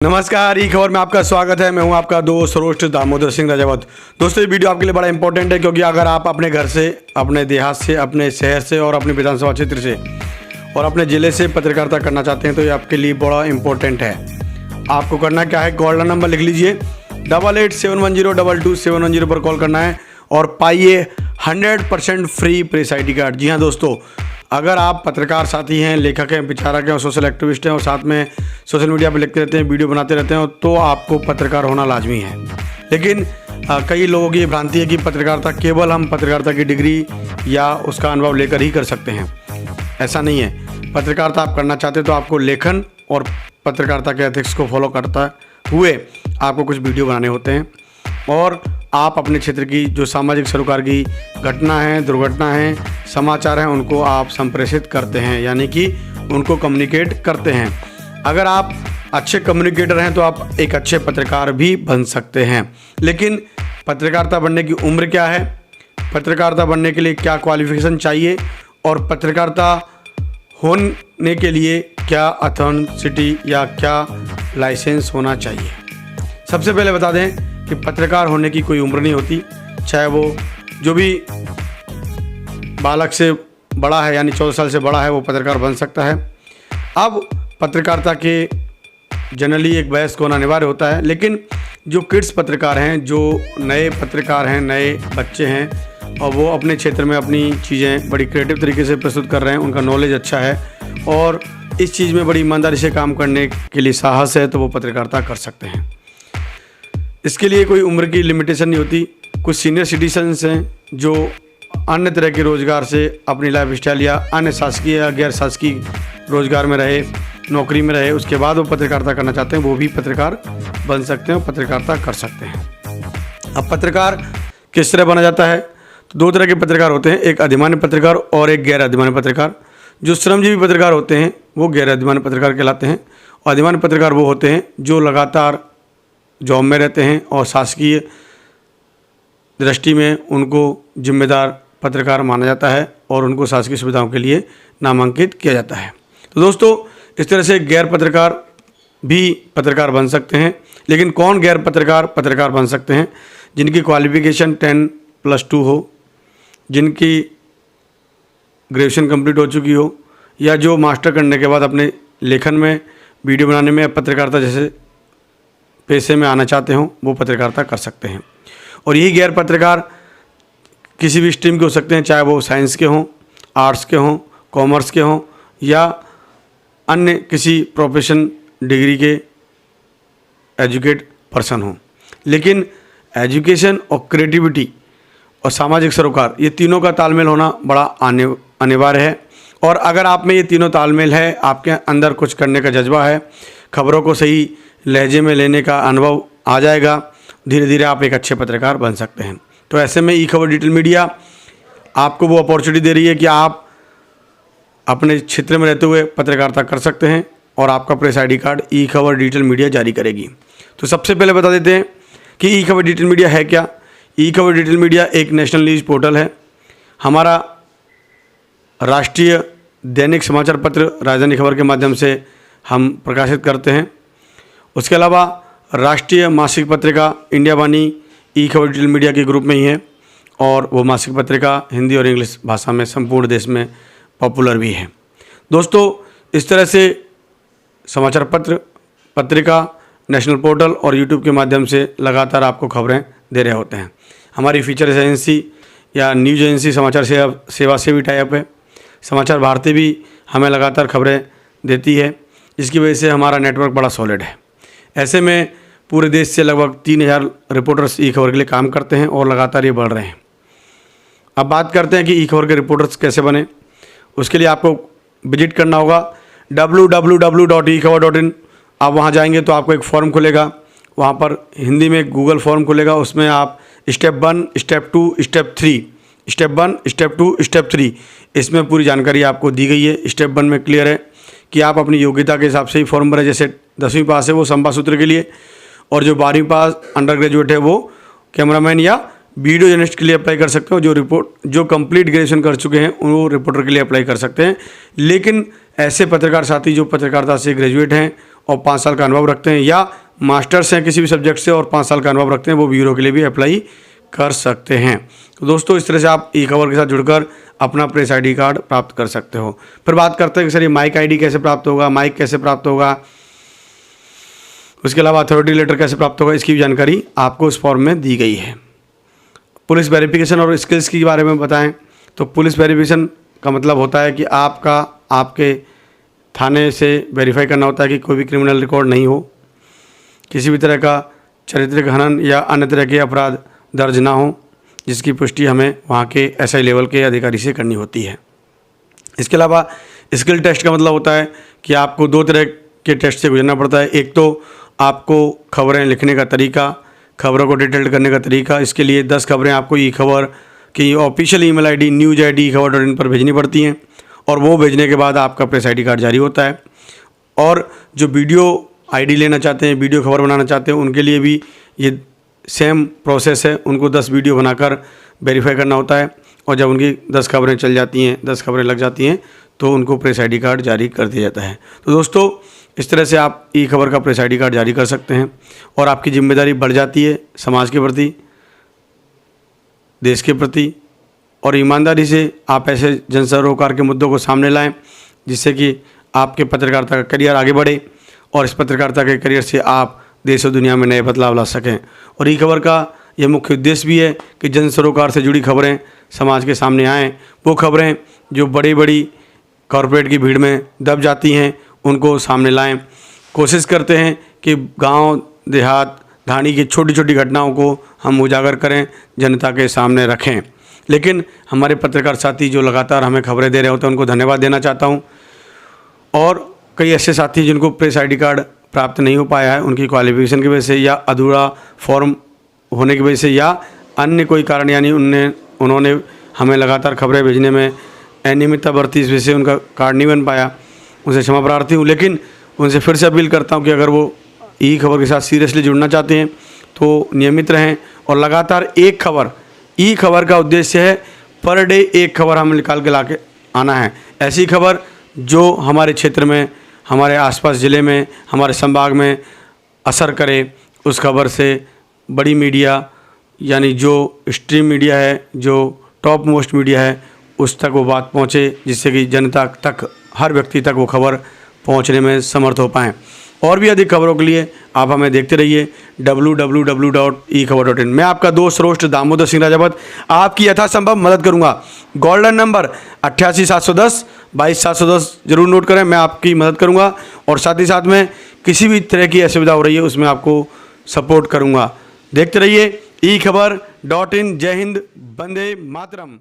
नमस्कार, ई खबर में आपका स्वागत है। मैं हूं आपका दोस्त रोस्ट दामोदर सिंह राजावत। दोस्तों, ये वीडियो आपके लिए बड़ा इंपॉर्टेंट है क्योंकि अगर आप अपने घर से, अपने देहात से, अपने शहर से और अपने विधानसभा क्षेत्र से और अपने ज़िले से पत्रकारिता करना चाहते हैं तो ये आपके लिए बड़ा इंपॉर्टेंट है। आपको करना क्या है, कॉल नंबर लिख लीजिए 8871022710 पर कॉल करना है और पाइए 100% फ्री प्रेस ID कार्ड। जी हाँ दोस्तों, अगर आप पत्रकार साथी हैं, लेखक हैं, विचारक हैं और सोशल एक्टिविस्ट हैं और साथ में सोशल मीडिया पर लिखते रहते हैं, वीडियो बनाते रहते हैं तो आपको पत्रकार होना लाजमी है। लेकिन कई लोगों की ये भ्रांति है कि पत्रकारिता केवल हम पत्रकारिता की डिग्री या उसका अनुभव लेकर ही कर सकते हैं। ऐसा नहीं है। पत्रकारिता आप करना चाहते तो आपको लेखन और पत्रकारिता के एथिक्स को फॉलो करता हुए आपको कुछ वीडियो बनाने होते हैं और आप अपने क्षेत्र की जो सामाजिक सरोकार की घटना है, दुर्घटना है, समाचार हैं, उनको आप संप्रेषित करते हैं, यानी कि उनको कम्युनिकेट करते हैं। अगर आप अच्छे कम्युनिकेटर हैं तो आप एक अच्छे पत्रकार भी बन सकते हैं। लेकिन पत्रकारिता बनने की उम्र क्या है, पत्रकारिता बनने के लिए क्या क्वालिफिकेशन चाहिए और पत्रकारिता होने के लिए क्या अथेंटिसिटी या क्या लाइसेंस होना चाहिए। सबसे पहले बता दें कि पत्रकार होने की कोई उम्र नहीं होती। चाहे वो जो भी बालक से बड़ा है यानी 14 साल से बड़ा है वो पत्रकार बन सकता है। अब पत्रकारिता के जनरली एक वयस्क होना अनिवार्य होता है, लेकिन जो किड्स पत्रकार हैं, जो नए पत्रकार हैं, नए बच्चे हैं और वो अपने क्षेत्र में अपनी चीज़ें बड़ी क्रिएटिव तरीके से प्रस्तुत कर रहे हैं, उनका नॉलेज अच्छा है और इस चीज़ में बड़ी ईमानदारी से काम करने के लिए साहस है, तो वो पत्रकारिता कर सकते हैं। इसके लिए कोई उम्र की लिमिटेशन नहीं होती। कुछ सीनियर सिटीजन्स हैं जो अन्य तरह के रोज़गार से अपनी लाइफ स्टाइल या अन्य शासकीय या गैर शासकीय रोज़गार में रहे, नौकरी में रहे, उसके बाद वो पत्रकारिता करना चाहते हैं, वो भी पत्रकार बन सकते हैं और पत्रकारिता कर सकते हैं। अब पत्रकार किस तरह बना जाता है, तो दो तरह के पत्रकार होते हैं, एक अधिमान्य पत्रकार और एक गैर अधिमान्य पत्रकार। जो श्रमजीवी पत्रकार होते हैं वो गैर अधिमान्य पत्रकार कहलाते हैं और अधिमान्य पत्रकार वो होते हैं जो लगातार जॉब में रहते हैं और शासकीय दृष्टि में उनको जिम्मेदार पत्रकार माना जाता है और उनको शासकीय सुविधाओं के लिए नामांकित किया जाता है। तो दोस्तों, इस तरह से गैर पत्रकार भी पत्रकार बन सकते हैं। लेकिन कौन गैर पत्रकार बन सकते हैं? जिनकी क्वालिफिकेशन 10+2 हो, जिनकी ग्रेजुएशन कंप्लीट हो चुकी हो या जो मास्टर करने के बाद अपने लेखन में, वीडियो बनाने में, पत्रकारिता जैसे पेशे में आना चाहते हों, वो पत्रकारिता कर सकते हैं। और यही गैर पत्रकार किसी भी स्ट्रीम के हो सकते हैं, चाहे वो साइंस के हों, आर्ट्स के हों, कॉमर्स के हों या अन्य किसी प्रोफेशन डिग्री के एजुकेट पर्सन हों। लेकिन एजुकेशन और क्रिएटिविटी और सामाजिक सरोकार, ये तीनों का तालमेल होना बड़ा अनिवार्य है। और अगर आप में ये तीनों तालमेल है, आपके अंदर कुछ करने का जज्बा है, खबरों को सही लहजे में लेने का अनुभव आ जाएगा, धीरे धीरे आप एक अच्छे पत्रकार बन सकते हैं। तो ऐसे में ई खबर डिजिटल मीडिया आपको वो अपॉर्चुनिटी दे रही है कि आप अपने क्षेत्र में रहते हुए पत्रकारिता कर सकते हैं और आपका प्रेस ID कार्ड ई खबर डिजिटल मीडिया जारी करेगी। तो सबसे पहले बता देते हैं कि ई खबर डिजिटल मीडिया है क्या। ई खबर डिजिटल मीडिया एक नेशनल न्यूज़ पोर्टल है। हमारा राष्ट्रीय दैनिक समाचार पत्र राजधानी खबर के माध्यम से हम प्रकाशित करते हैं। उसके अलावा राष्ट्रीय मासिक पत्रिका इंडिया वाणी ई खबर डिजिटल मीडिया के ग्रुप में ही है और वो मासिक पत्रिका हिंदी और इंग्लिश भाषा में संपूर्ण देश में पॉपुलर भी है। दोस्तों, इस तरह से समाचार पत्र, पत्रिका, नेशनल पोर्टल और यूट्यूब के माध्यम से लगातार आपको खबरें दे रहे होते हैं। हमारी फीचर एजेंसी या न्यूज एजेंसी समाचार सेवा से भी टाई अप है। समाचार भारती भी हमें लगातार खबरें देती है, जिसकी वजह से हमारा नेटवर्क बड़ा सॉलिड है। ऐसे में पूरे देश से लगभग 3000 रिपोर्टर्स ई खबर के लिए काम करते हैं और लगातार ये बढ़ रहे हैं। अब बात करते हैं कि ई खबर के रिपोर्टर्स कैसे बने। उसके लिए आपको विजिट करना होगा www.ekhabar.in। आप वहाँ जाएंगे तो आपको एक फॉर्म खुलेगा, वहाँ पर हिंदी में गूगल फॉर्म खुलेगा। उसमें आप step 1, step 2, step 3, step 1, step 2, step 3, इसमें पूरी जानकारी आपको दी गई है। स्टेप 1 में क्लियर है कि आप अपनी योग्यता के हिसाब से ही फॉर्म भरें। जैसे 10वीं पास है वो संवाद सूत्र के लिए, और जो 12वीं पास अंडर ग्रेजुएट है वो कैमरामैन या वीडियो जर्नलिस्ट के लिए अप्लाई कर सकते हो। जो कंप्लीट ग्रेजुएशन कर चुके हैं वो रिपोर्टर के लिए अप्लाई कर सकते हैं। लेकिन ऐसे पत्रकार साथी जो पत्रकारिता से ग्रेजुएट हैं और 5 साल का अनुभव रखते हैं, या मास्टर्स हैं किसी भी सब्जेक्ट से और 5 साल का अनुभव रखते हैं, वो ब्यूरो के लिए भी अप्लाई कर सकते हैं। तो दोस्तों इस तरह से आप ई खबर के साथ जुड़कर अपना प्रेस आईडी कार्ड प्राप्त कर सकते हो। फिर बात करते हैं कि सर ये माइक आईडी कैसे प्राप्त होगा, माइक कैसे प्राप्त होगा, उसके अलावा अथॉरिटी लेटर कैसे प्राप्त होगा, इसकी भी जानकारी आपको इस फॉर्म में दी गई है। पुलिस वेरिफिकेशन और स्किल्स के बारे में बताएं तो पुलिस वेरिफिकेशन का मतलब होता है कि आपके थाने से वेरीफाई करना होता है कि कोई भी क्रिमिनल रिकॉर्ड नहीं हो, किसी भी तरह का चारित्रिक हनन या अन्य तरह के अपराध दर्ज ना हो, जिसकी पुष्टि हमें वहाँ के एसआई लेवल के अधिकारी से करनी होती है। इसके अलावा स्किल टेस्ट का मतलब होता है कि आपको 2 तरह के टेस्ट से गुजरना पड़ता है। एक तो आपको खबरें लिखने का तरीका, खबरों को डिटेल्ड करने का तरीका। इसके लिए 10 खबरें आपको ई खबर की ऑफिशियल ईमेल आईडी news@ekhबर.in पर भेजनी पड़ती हैं, और वो भेजने के बाद आपका प्रेस आईडी कार्ड जारी होता है। और जो वीडियो आईडी लेना चाहते हैं, वीडियो खबर बनाना चाहते हैं, उनके लिए भी ये सेम प्रोसेस है। उनको 10 वीडियो बनाकर वेरीफाई करना होता है, और जब उनकी 10 खबरें चल जाती हैं, 10 खबरें लग जाती हैं, तो उनको प्रेस आईडी कार्ड जारी कर दिया जाता है। तो दोस्तों इस तरह से आप ई खबर का प्रेस आईडी कार्ड जारी कर सकते हैं, और आपकी जिम्मेदारी बढ़ जाती है समाज के प्रति, देश के प्रति, और ईमानदारी से आप ऐसे जन सरोकार के मुद्दों को सामने लाएं, जिससे कि आपके पत्रकारिता का करियर आगे बढ़े, और इस पत्रकारिता के करियर से आप देश और दुनिया में नए बदलाव ला सकें। और ई खबर का यह मुख्य उद्देश्य भी है कि जन सरोकार से जुड़ी खबरें समाज के सामने आएँ। वो खबरें जो बड़ी बड़ी कॉरपोरेट की भीड़ में दब जाती हैं, उनको सामने लाएं। कोशिश करते हैं कि गांव देहात ढाणी की छोटी छोटी घटनाओं को हम उजागर करें, जनता के सामने रखें। लेकिन हमारे पत्रकार साथी जो लगातार हमें खबरें दे रहे होते हैं, उनको धन्यवाद देना चाहता हूं। और कई ऐसे साथी जिनको प्रेस आईडी कार्ड प्राप्त नहीं हो पाया है, उनकी क्वालिफिकेशन की वजह से, या अधूरा फॉर्म होने की वजह से, या अन्य कोई कारण, यानी उन्होंने हमें लगातार खबरें भेजने में अनियमितता बरती, इस वजह से उनका कार्ड नहीं बन पाया, उनसे क्षमा प्रार्थी हूँ। लेकिन उनसे फिर से अपील करता हूँ कि अगर वो ई खबर के साथ सीरियसली जुड़ना चाहते हैं तो नियमित रहें, और लगातार एक खबर, ई खबर का उद्देश्य है पर डे एक खबर हम निकाल के लाके आना है। ऐसी खबर जो हमारे क्षेत्र में, हमारे आसपास ज़िले में, हमारे संभाग में असर करे। उस खबर से बड़ी मीडिया, यानी जो स्ट्रीम मीडिया है, जो टॉप मोस्ट मीडिया है, उस तक वो बात पहुँचे, जिससे कि जनता तक, हर व्यक्ति तक वो खबर पहुंचने में समर्थ हो पाएँ। और भी अधिक खबरों के लिए आप हमें देखते रहिए www.ekhbar.in। मैं आपका दोस्त रोस्ट दामोदर सिंह राजावत आपकी यथासंभव मदद करूंगा। गोल्डन नंबर 88 710 22 710 जरूर नोट करें, मैं आपकी मदद करूंगा, और साथ ही साथ में किसी भी तरह की असुविधा हो रही है उसमें आपको सपोर्ट करूंगा। देखते रहिए ekhbar.in। जय हिंद, वंदे मातरम।